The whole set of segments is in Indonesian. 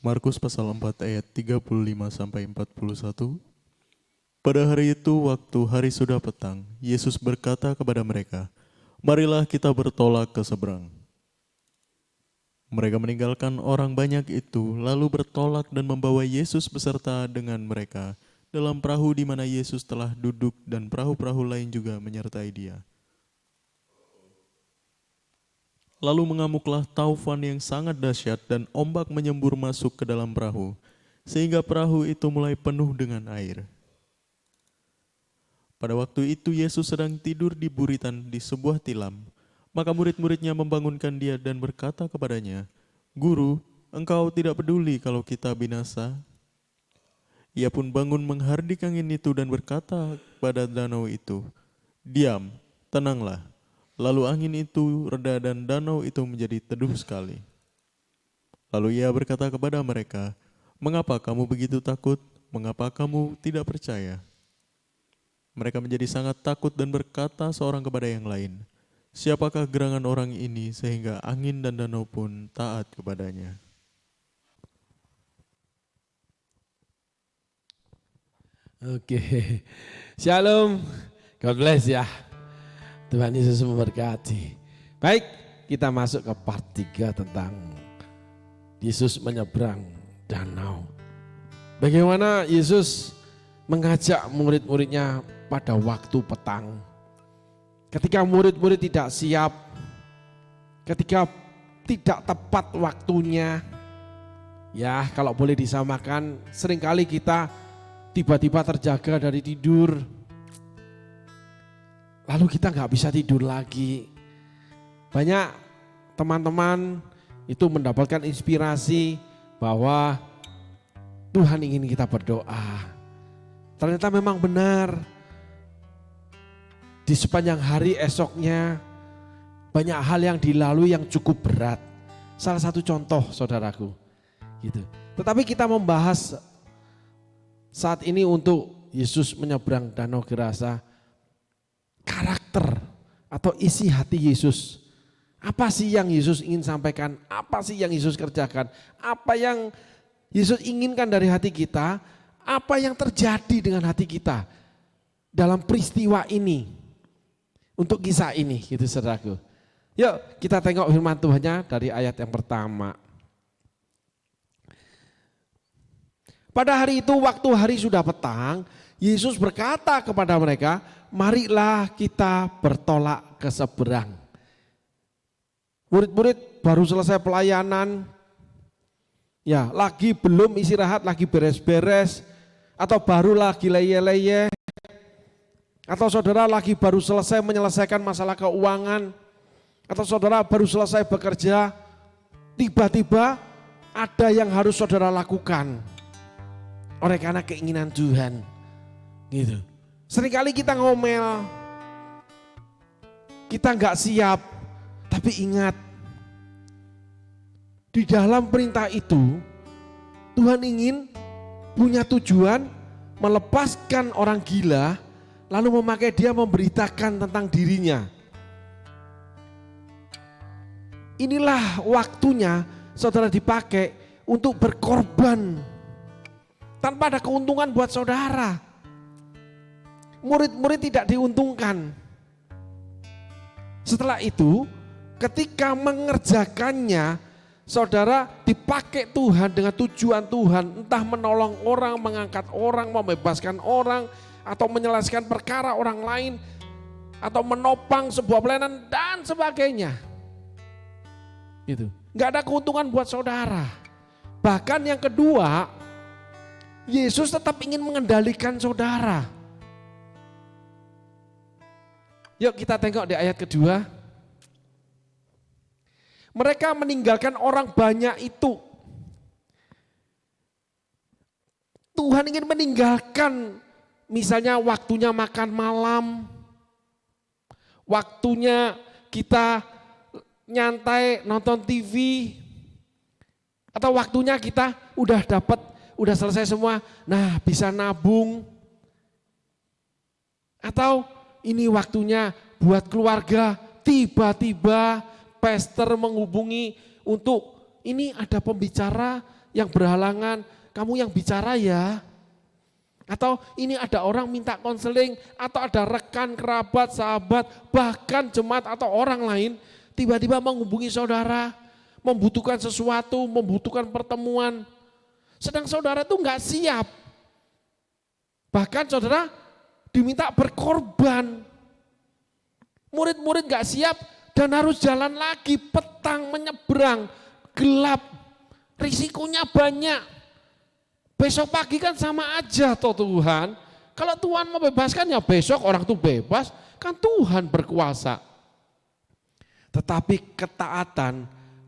Markus pasal 4 ayat 35-41. Pada hari itu waktu hari sudah petang, Yesus berkata kepada mereka, "Marilah kita bertolak ke seberang." Mereka meninggalkan orang banyak itu, lalu bertolak dan membawa Yesus beserta dengan mereka dalam perahu di mana Yesus telah duduk, dan perahu-perahu lain juga menyertai dia. Lalu mengamuklah taufan yang sangat dahsyat dan ombak menyembur masuk ke dalam perahu, sehingga perahu itu mulai penuh dengan air. Pada waktu itu Yesus sedang tidur di buritan di sebuah tilam. Maka murid-muridnya membangunkan dia dan berkata kepadanya, "Guru, engkau tidak peduli kalau kita binasa?" Ia pun bangun menghardik angin itu dan berkata pada danau itu, "Diam, tenanglah." Lalu angin itu reda dan danau itu menjadi teduh sekali. Lalu ia berkata kepada mereka, "Mengapa kamu begitu takut? Mengapa kamu tidak percaya?" Mereka menjadi sangat takut dan berkata seorang kepada yang lain, "Siapakah gerangan orang ini sehingga angin dan danau pun taat kepadanya?" Oke, Shalom, God bless ya. Tuhan Yesus memberkati. Baik, kita masuk ke part 3 tentang Yesus menyeberang danau. Bagaimana Yesus mengajak murid-muridnya pada waktu petang. Ketika murid-murid tidak siap, ketika tidak tepat waktunya, ya kalau boleh disamakan, seringkali kita tiba-tiba terjaga dari tidur, lalu kita nggak bisa tidur lagi. Banyak teman-teman itu mendapatkan inspirasi bahwa Tuhan ingin kita berdoa. Ternyata memang benar. Di sepanjang hari esoknya banyak hal yang dilalui yang cukup berat. Salah satu contoh saudaraku, gitu. Tetapi kita membahas saat ini untuk Yesus menyeberang danau Gerasa, karakter atau isi hati Yesus. Apa sih yang Yesus ingin sampaikan? Apa sih yang Yesus kerjakan? Apa yang Yesus inginkan dari hati kita? Apa yang terjadi dengan hati kita dalam peristiwa ini? Untuk kisah ini gitu saudaraku. Yuk kita tengok firman Tuhannya dari ayat yang pertama. Pada hari itu waktu hari sudah petang, Yesus berkata kepada mereka, "Marilah kita bertolak ke seberang." Murid-murid baru selesai pelayanan, ya lagi belum istirahat, lagi beres-beres, atau baru lagi leye-leye, atau saudara lagi baru selesai menyelesaikan masalah keuangan, atau saudara baru selesai bekerja, tiba-tiba ada yang harus saudara lakukan oleh karena keinginan Tuhan, gitu. Seringkali kita ngomel, kita nggak siap, tapi ingat, di dalam perintah itu Tuhan ingin punya tujuan melepaskan orang gila, lalu memakai dia memberitakan tentang dirinya. Inilah waktunya saudara dipakai untuk berkorban tanpa ada keuntungan buat saudara. Murid-murid tidak diuntungkan. Setelah itu, ketika mengerjakannya, saudara dipakai Tuhan dengan tujuan Tuhan, entah menolong orang, mengangkat orang, membebaskan orang, atau menyelesaikan perkara orang lain, atau menopang sebuah pelayanan dan sebagainya. Gitu. Nggak ada keuntungan buat saudara. Bahkan yang kedua, Yesus tetap ingin mengendalikan saudara. Yuk kita tengok di ayat kedua. Mereka meninggalkan orang banyak itu. Tuhan ingin meninggalkan misalnya waktunya makan malam, waktunya kita nyantai nonton TV, atau waktunya kita udah selesai semua, nah bisa nabung, atau ini waktunya buat keluarga, tiba-tiba pastor menghubungi untuk ini ada pembicara yang berhalangan, kamu yang bicara ya. Atau ini ada orang minta konseling, atau ada rekan, kerabat, sahabat, bahkan jemaat atau orang lain tiba-tiba menghubungi saudara, membutuhkan sesuatu, membutuhkan pertemuan. Sedang saudara itu enggak siap. Bahkan saudara diminta berkorban. Murid-murid enggak siap dan harus jalan lagi, petang, menyeberang, gelap, risikonya banyak. Besok pagi kan sama aja toh Tuhan. Kalau Tuhan mau bebaskan ya besok orang itu bebas, kan Tuhan berkuasa. Tetapi ketaatan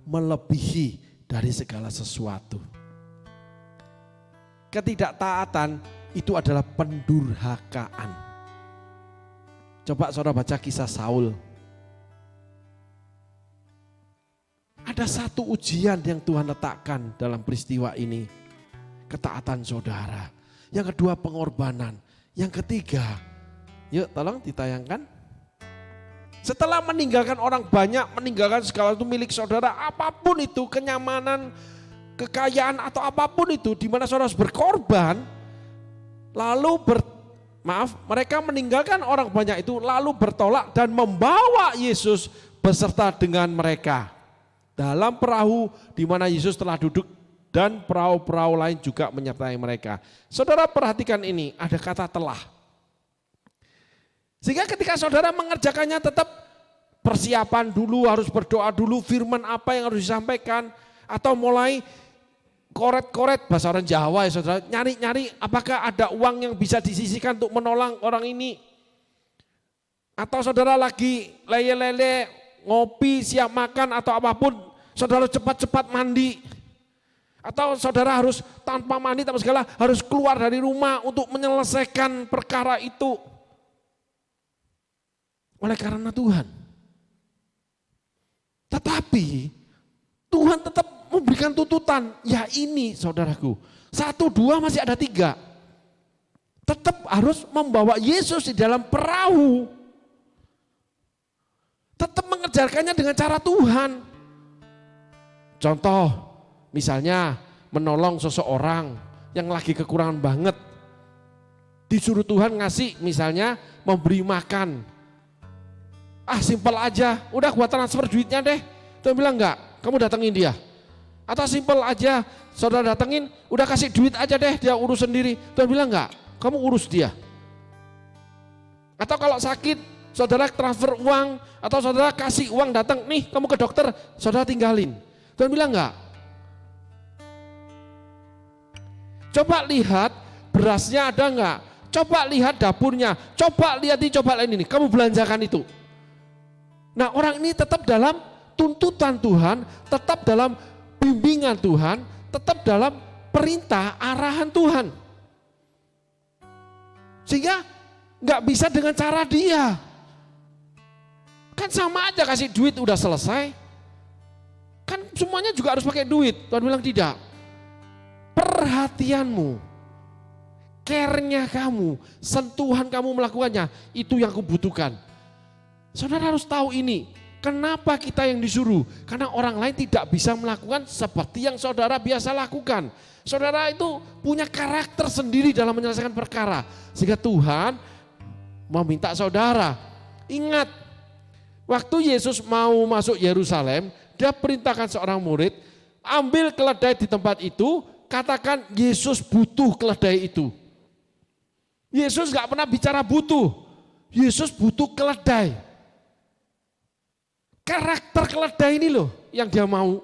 melebihi dari segala sesuatu. Ketidaktaatan itu adalah pendurhakaan. Coba saudara baca kisah Saul. Ada satu ujian yang Tuhan letakkan dalam peristiwa ini. Ketaatan saudara. Yang kedua pengorbanan. Yang ketiga, yuk tolong ditayangkan. Setelah meninggalkan orang banyak, meninggalkan segala itu milik saudara, apapun itu, kenyamanan, kekayaan atau apapun itu, di mana saudara harus berkorban, lalu mereka meninggalkan orang banyak itu, lalu bertolak dan membawa Yesus beserta dengan mereka dalam perahu di mana Yesus telah duduk dan perahu-perahu lain juga menyertai mereka. Saudara perhatikan ini, ada kata telah. Sehingga ketika saudara mengerjakannya tetap persiapan dulu, harus berdoa dulu, firman apa yang harus disampaikan, atau mulai koret-koret bahasa orang Jawa ya saudara, nyari-nyari apakah ada uang yang bisa disisihkan untuk menolong orang ini. Atau saudara lagi lele-lele, ngopi, siap makan atau apapun, saudara cepat-cepat mandi. Atau saudara harus tanpa mandi, tanpa segala, harus keluar dari rumah untuk menyelesaikan perkara itu. Oleh karena Tuhan. Tetapi Tuhan tetap memberikan tuntutan. Ya ini saudaraku. 1, 2 masih ada 3. Tetap harus membawa Yesus di dalam perahu. Tetap mengerjakannya dengan cara Tuhan. Contoh misalnya menolong seseorang yang lagi kekurangan banget. Disuruh Tuhan ngasih misalnya memberi makan. Simpel aja, udah gua transfer duitnya deh. Tuhan bilang enggak, kamu datengin dia. Atau simpel aja, saudara datengin, udah kasih duit aja deh, dia urus sendiri. Tuhan bilang enggak, kamu urus dia. Atau kalau sakit, saudara transfer uang, atau saudara kasih uang datang, nih kamu ke dokter, saudara tinggalin. Tuhan bilang enggak. Coba lihat berasnya ada enggak, coba lihat dapurnya, coba lihat ini, coba lihat ini, kamu belanjakan itu. Nah orang ini tetap dalam tuntutan Tuhan, tetap dalam bimbingan Tuhan, tetap dalam perintah arahan Tuhan. Sehingga nggak bisa dengan cara dia. Kan sama aja kasih duit udah selesai. Kan semuanya juga harus pakai duit. Tuhan bilang tidak. Perhatianmu, care-nya kamu, sentuhan kamu melakukannya, itu yang kubutuhkan. Saudara harus tahu ini, kenapa kita yang disuruh? Karena orang lain tidak bisa melakukan seperti yang saudara biasa lakukan. Saudara itu punya karakter sendiri dalam menyelesaikan perkara. Sehingga Tuhan meminta saudara, ingat, waktu Yesus mau masuk Yerusalem, dia perintahkan seorang murid, ambil keledai di tempat itu, katakan Yesus butuh keledai itu. Yesus gak pernah bicara butuh, Yesus butuh keledai. Karakter keledai ini loh yang dia mau.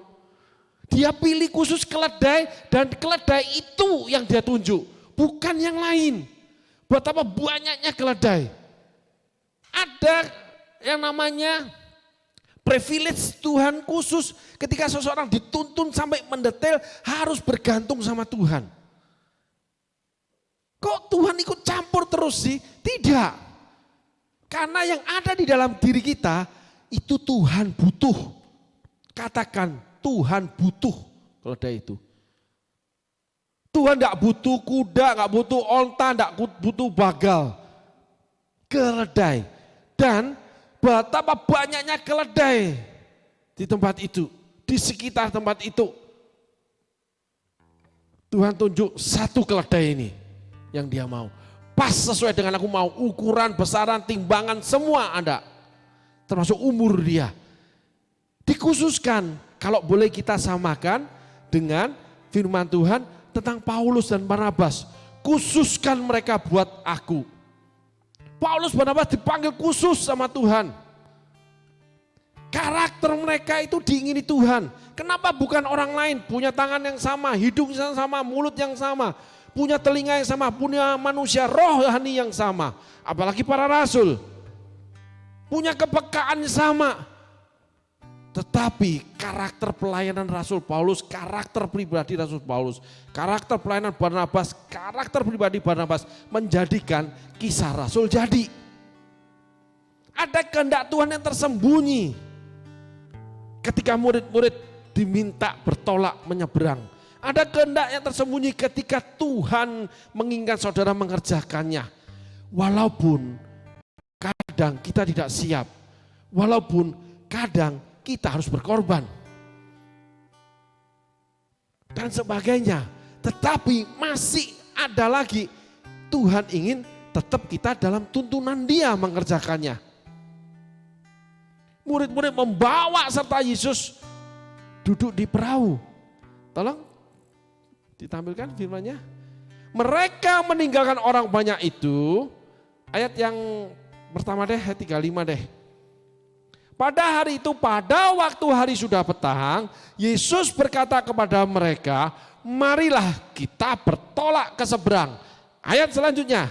Dia pilih khusus keledai dan keledai itu yang dia tunjuk. Bukan yang lain. Betapa banyaknya keledai. Ada yang namanya privilege Tuhan khusus ketika seseorang dituntun sampai mendetail harus bergantung sama Tuhan. Kok Tuhan ikut campur terus sih? Tidak. Karena yang ada di dalam diri kita itu Tuhan butuh. Katakan Tuhan butuh keledai itu. Tuhan tidak butuh kuda, tidak butuh onta, tidak butuh bagal. Keledai. Dan betapa banyaknya keledai di tempat itu, di sekitar tempat itu. Tuhan tunjuk satu keledai ini yang dia mau. Pas sesuai dengan aku mau, ukuran, besaran, timbangan, semua ada. Termasuk umur dia. Dikhususkan, kalau boleh kita samakan dengan firman Tuhan tentang Paulus dan Barnabas. Khususkan mereka buat aku. Paulus Barnabas dipanggil khusus sama Tuhan. Karakter mereka itu diingini Tuhan. Kenapa bukan orang lain? Punya tangan yang sama, hidung yang sama, mulut yang sama. Punya telinga yang sama, punya manusia rohani yang sama. Apalagi para rasul. Punya kepekaan yang sama. Tetapi karakter pelayanan Rasul Paulus, karakter pribadi Rasul Paulus, karakter pelayanan Barnabas, karakter pribadi Barnabas menjadikan kisah Rasul jadi. Ada kehendak Tuhan yang tersembunyi. Ketika murid-murid diminta bertolak menyeberang. Ada kehendak yang tersembunyi ketika Tuhan menginginkan saudara mengerjakannya. Walaupun kadang kita tidak siap. Walaupun kadang kita harus berkorban. Dan sebagainya. Tetapi masih ada lagi. Tuhan ingin tetap kita dalam tuntunan Dia mengerjakannya. Murid-murid membawa serta Yesus duduk di perahu. Tolong ditampilkan firman-Nya. Mereka meninggalkan orang banyak itu. Ayat yang pertama deh, ayat 35 deh. Pada hari itu, pada waktu hari sudah petang, Yesus berkata kepada mereka, marilah kita bertolak ke seberang. Ayat selanjutnya.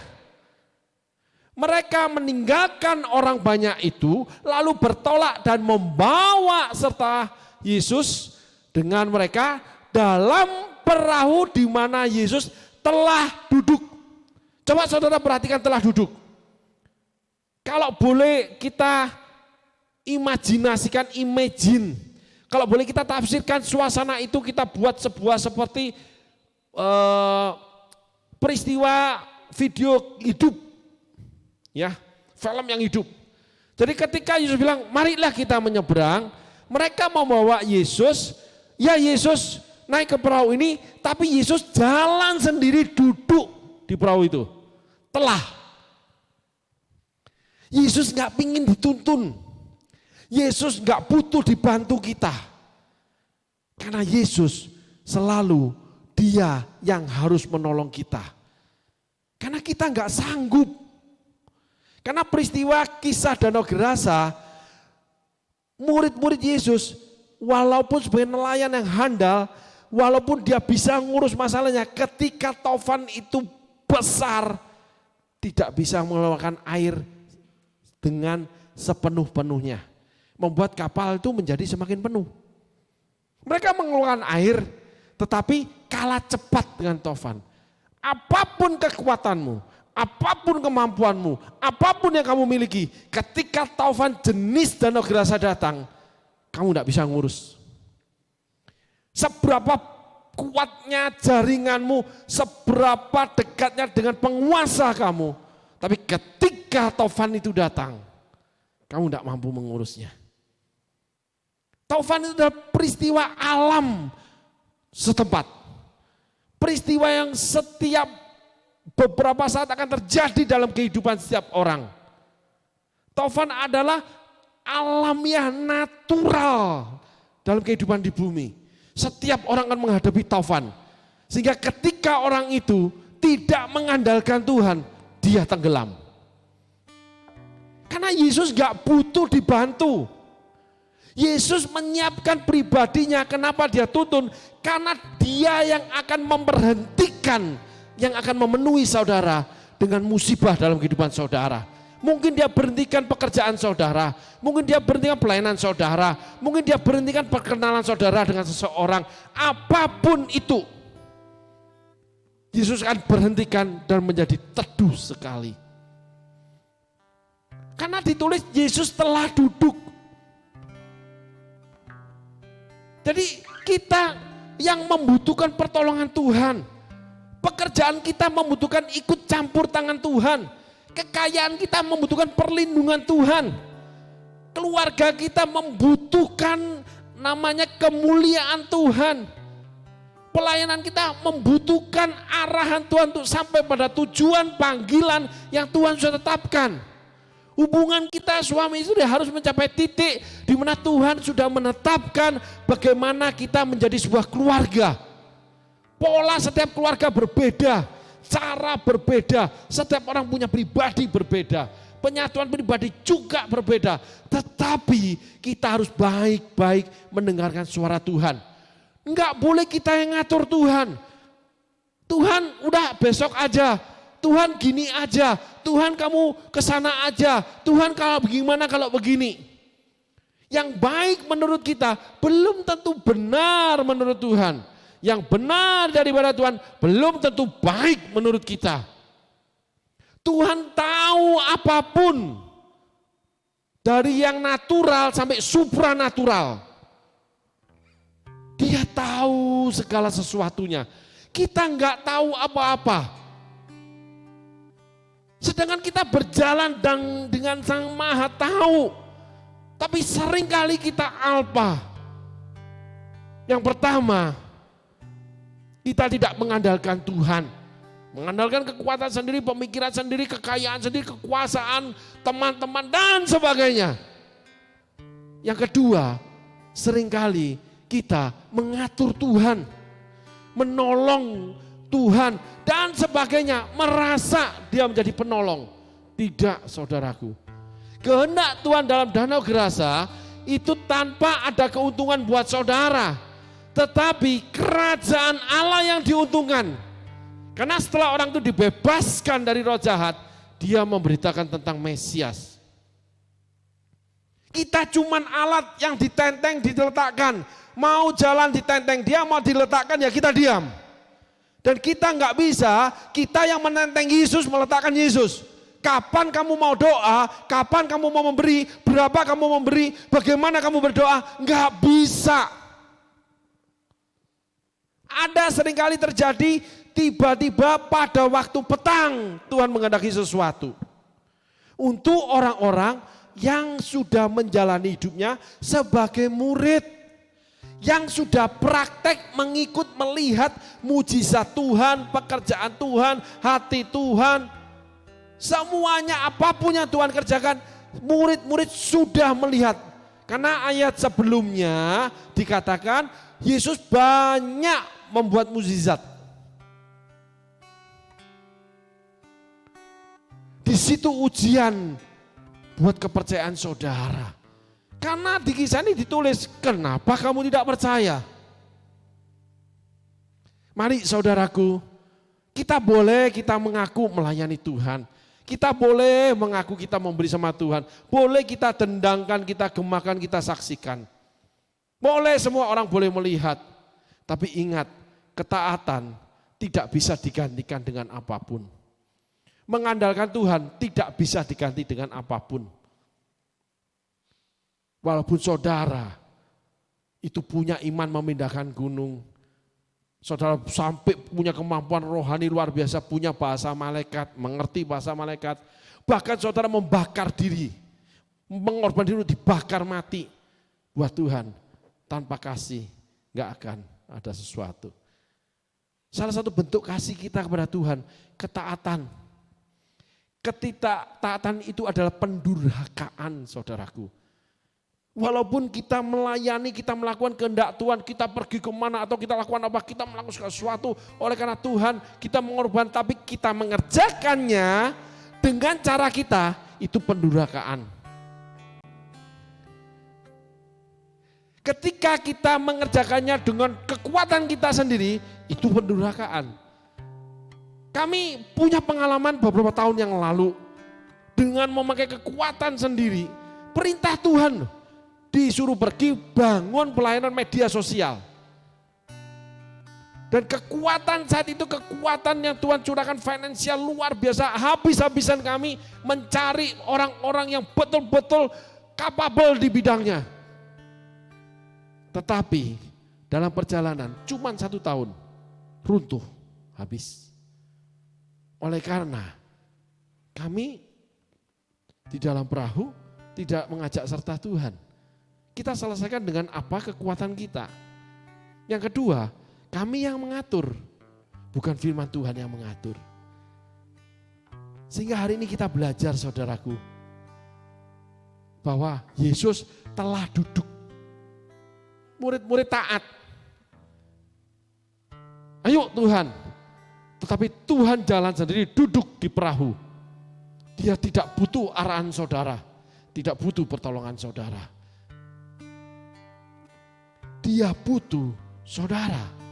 Mereka meninggalkan orang banyak itu, lalu bertolak dan membawa serta Yesus dengan mereka dalam perahu di mana Yesus telah duduk. Coba saudara perhatikan telah duduk. Kalau boleh kita imajinasikan, kalau boleh kita tafsirkan suasana itu, kita buat sebuah seperti peristiwa video hidup. Ya, film yang hidup. Jadi ketika Yesus bilang, marilah kita menyeberang, mereka mau bawa Yesus, ya Yesus naik ke perahu ini, tapi Yesus jalan sendiri duduk di perahu itu. Telah. Yesus gak pingin dituntun. Yesus gak butuh dibantu kita. Karena Yesus selalu Dia yang harus menolong kita. Karena kita gak sanggup. Karena peristiwa kisah Danau Gerasa, murid-murid Yesus walaupun sebagai nelayan yang handal, walaupun dia bisa ngurus masalahnya, ketika taufan itu besar, tidak bisa mengeluarkan air dengan sepenuh-penuhnya. Membuat kapal itu menjadi semakin penuh. Mereka mengeluarkan air, tetapi kalah cepat dengan taufan. Apapun kekuatanmu, apapun kemampuanmu, apapun yang kamu miliki, ketika taufan jenis Danau Gerasa datang, kamu tidak bisa ngurus. Seberapa kuatnya jaringanmu, seberapa dekatnya dengan penguasa kamu, tapi ketika taufan itu datang, kamu tidak mampu mengurusnya. Taufan itu adalah peristiwa alam setempat. Peristiwa yang setiap beberapa saat akan terjadi dalam kehidupan setiap orang. Taufan adalah alamiah natural dalam kehidupan di bumi. Setiap orang akan menghadapi taufan. Sehingga ketika orang itu tidak mengandalkan Tuhan, dia tenggelam. Karena Yesus gak butuh dibantu. Yesus menyiapkan pribadinya. Kenapa dia tuntun? Karena dia yang akan memberhentikan, yang akan memenuhi saudara dengan musibah dalam kehidupan saudara. Mungkin dia berhentikan pekerjaan saudara, mungkin dia berhentikan pelayanan saudara, mungkin dia berhentikan perkenalan saudara dengan seseorang. Apapun itu, Yesus akan berhentikan dan menjadi teduh sekali. Karena ditulis Yesus telah duduk. Jadi kita yang membutuhkan pertolongan Tuhan. Pekerjaan kita membutuhkan ikut campur tangan Tuhan. Kekayaan kita membutuhkan perlindungan Tuhan. Keluarga kita membutuhkan namanya kemuliaan Tuhan. Pelayanan kita membutuhkan arahan Tuhan untuk sampai pada tujuan panggilan yang Tuhan sudah tetapkan. Hubungan kita suami istri harus mencapai titik di mana Tuhan sudah menetapkan bagaimana kita menjadi sebuah keluarga. Pola setiap keluarga berbeda, cara berbeda, setiap orang punya pribadi berbeda. Penyatuan pribadi juga berbeda, tetapi kita harus baik-baik mendengarkan suara Tuhan. Enggak boleh kita yang ngatur Tuhan. Tuhan udah besok aja, Tuhan gini aja, Tuhan kamu kesana aja, Tuhan kalau bagaimana kalau begini. Yang baik menurut kita belum tentu benar menurut Tuhan. Yang benar daripada Tuhan belum tentu baik menurut kita. Tuhan tahu apapun, dari yang natural sampai supranatural. Dia tahu segala sesuatunya. Kita enggak tahu apa-apa. Sedangkan kita berjalan dengan Sang Maha Tahu. Tapi seringkali kita alpa. Yang pertama, kita tidak mengandalkan Tuhan. Mengandalkan kekuatan sendiri, pemikiran sendiri, kekayaan sendiri, kekuasaan, teman-teman dan sebagainya. Yang kedua, seringkali kita mengatur Tuhan, menolong Tuhan dan sebagainya, merasa dia menjadi penolong. Tidak, saudaraku. Kehendak Tuhan dalam danau Gerasa itu tanpa ada keuntungan buat saudara, tetapi kerajaan Allah yang diuntungkan. Karena setelah orang itu dibebaskan dari roh jahat, dia memberitakan tentang Mesias. Kita cuman alat yang ditenteng, diletakkan. Mau jalan ditenteng dia, mau diletakkan ya kita diam. Dan kita nggak bisa, kita yang menenteng Yesus, meletakkan Yesus. Kapan kamu mau doa, kapan kamu mau memberi, berapa kamu memberi, bagaimana kamu berdoa, nggak bisa. Ada seringkali terjadi, tiba-tiba pada waktu petang Tuhan menghendaki sesuatu. Untuk orang-orang yang sudah menjalani hidupnya sebagai murid. Yang sudah praktek mengikut melihat mujizat Tuhan, pekerjaan Tuhan, hati Tuhan. Semuanya apapun yang Tuhan kerjakan, murid-murid sudah melihat. Karena ayat sebelumnya dikatakan Yesus banyak membuat mukjizat. Di situ ujian buat kepercayaan saudara. Karena di kisah ini ditulis, kenapa kamu tidak percaya? Mari saudaraku, kita mengaku melayani Tuhan. Kita boleh mengaku kita memberi sama Tuhan. Boleh kita dendangkan, kita gemakan, kita saksikan. Boleh, semua orang boleh melihat. Tapi ingat, ketaatan tidak bisa digantikan dengan apapun. Mengandalkan Tuhan tidak bisa diganti dengan apapun. Walaupun saudara itu punya iman memindahkan gunung. Saudara sampai punya kemampuan rohani luar biasa, punya bahasa malaikat, mengerti bahasa malaikat. Bahkan saudara membakar diri, mengorbankan diri, dibakar mati. Buat Tuhan, tanpa kasih gak akan ada sesuatu. Salah satu bentuk kasih kita kepada Tuhan, ketaatan. Ketaatan itu adalah pendurhakaan saudaraku. Walaupun kita melayani, kita melakukan kehendak Tuhan, kita pergi kemana atau kita lakukan apa, kita melakukan sesuatu oleh karena Tuhan, kita mengorbankan, tapi kita mengerjakannya dengan cara kita, itu pendurhakaan. Ketika kita mengerjakannya dengan kekuatan kita sendiri, itu pendurhakaan. Kami punya pengalaman beberapa tahun yang lalu, dengan memakai kekuatan sendiri, perintah Tuhan, disuruh pergi bangun pelayanan media sosial. Dan kekuatan saat itu, kekuatan yang Tuhan curahkan finansial luar biasa, habis-habisan kami mencari orang-orang yang betul-betul capable di bidangnya. Tetapi dalam perjalanan cuma 1 tahun, runtuh, habis. Oleh karena kami di dalam perahu tidak mengajak serta Tuhan. Kita selesaikan dengan apa kekuatan kita. Yang kedua, Kami yang mengatur, bukan firman Tuhan yang mengatur. Sehingga hari ini kita belajar saudaraku, bahwa Yesus telah duduk. Murid-murid taat. Ayo Tuhan. Tetapi Tuhan jalan sendiri duduk di perahu. Dia tidak butuh arahan saudara. Tidak butuh pertolongan saudara. Dia butuh saudara.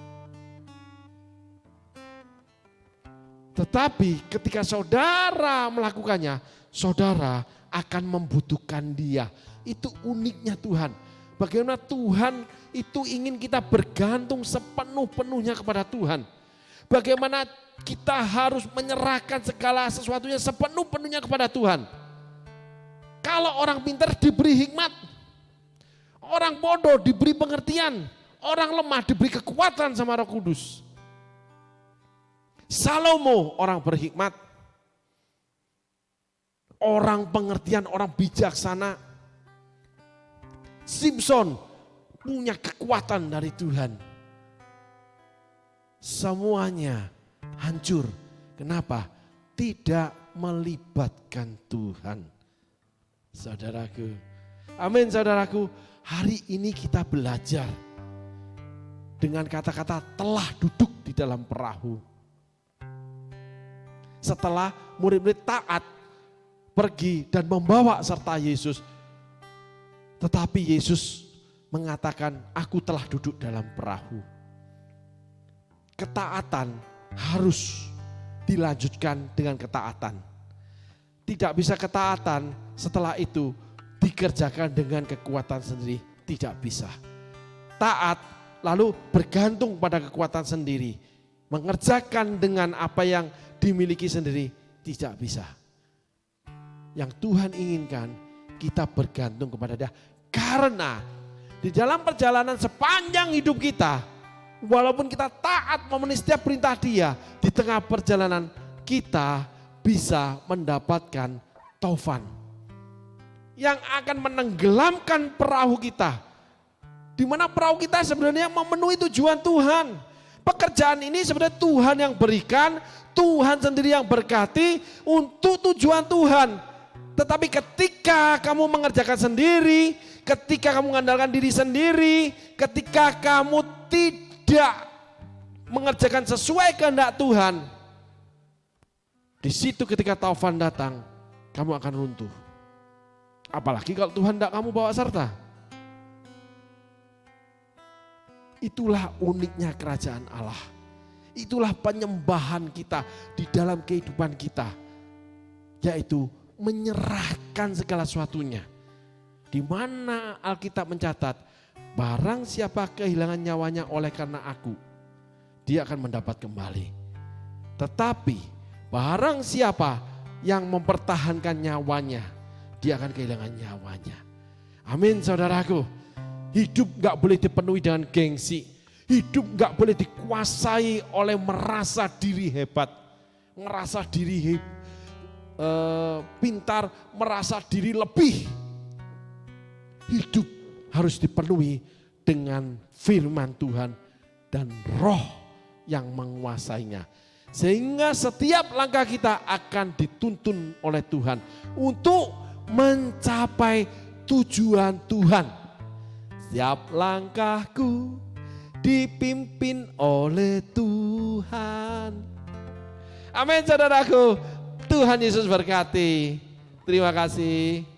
Tetapi ketika saudara melakukannya, saudara akan membutuhkan dia. Itu uniknya Tuhan. Bagaimana Tuhan itu ingin kita bergantung sepenuh-penuhnya kepada Tuhan. Bagaimana kita harus menyerahkan segala sesuatunya sepenuh-penuhnya kepada Tuhan. Kalau orang pintar diberi hikmat, orang bodoh diberi pengertian, orang lemah diberi kekuatan sama Roh Kudus. Salomo orang berhikmat, orang pengertian, orang bijaksana. Simpson punya kekuatan dari Tuhan. Semuanya hancur. Kenapa? Tidak melibatkan Tuhan. Saudaraku, amin saudaraku, hari ini kita belajar dengan kata-kata telah duduk di dalam perahu. Setelah murid-murid taat pergi dan membawa serta Yesus. Tetapi Yesus mengatakan, aku telah duduk dalam perahu. Ketaatan harus dilanjutkan dengan ketaatan. Tidak bisa ketaatan setelah itu dikerjakan dengan kekuatan sendiri. Tidak bisa. Taat lalu bergantung pada kekuatan sendiri. Mengerjakan dengan apa yang dimiliki sendiri tidak bisa. Yang Tuhan inginkan kita bergantung kepada Dia. Karena di dalam perjalanan sepanjang hidup kita, walaupun kita taat memenuhi setiap perintah Dia, di tengah perjalanan kita bisa mendapatkan taufan yang akan menenggelamkan perahu kita. Di mana perahu kita sebenarnya memenuhi tujuan Tuhan. Pekerjaan ini sebenarnya Tuhan yang berikan, Tuhan sendiri yang berkati untuk tujuan Tuhan. Tetapi ketika kamu mengerjakan sendiri, ketika kamu mengandalkan diri sendiri, ketika kamu tidak mengerjakan sesuai kehendak Tuhan, di situ ketika taufan datang, kamu akan runtuh. Apalagi kalau Tuhan tidak kamu bawa serta. Itulah uniknya kerajaan Allah. Itulah penyembahan kita di dalam kehidupan kita. Yaitu menyerahkan segala sesuatunya. Di mana Alkitab mencatat, barang siapa kehilangan nyawanya oleh karena aku, dia akan mendapat kembali. Tetapi barang siapa yang mempertahankan nyawanya, dia akan kehilangan nyawanya. Amin saudaraku. Hidup gak boleh dipenuhi dengan gengsi. Hidup gak boleh dikuasai oleh merasa diri hebat. Merasa diri pintar, merasa diri lebih. Hidup harus dipenuhi dengan firman Tuhan dan roh yang menguasainya. Sehingga setiap langkah kita akan dituntun oleh Tuhan untuk mencapai tujuan Tuhan. Setiap langkahku dipimpin oleh Tuhan. Amin saudaraku. Tuhan Yesus berkati. Terima kasih.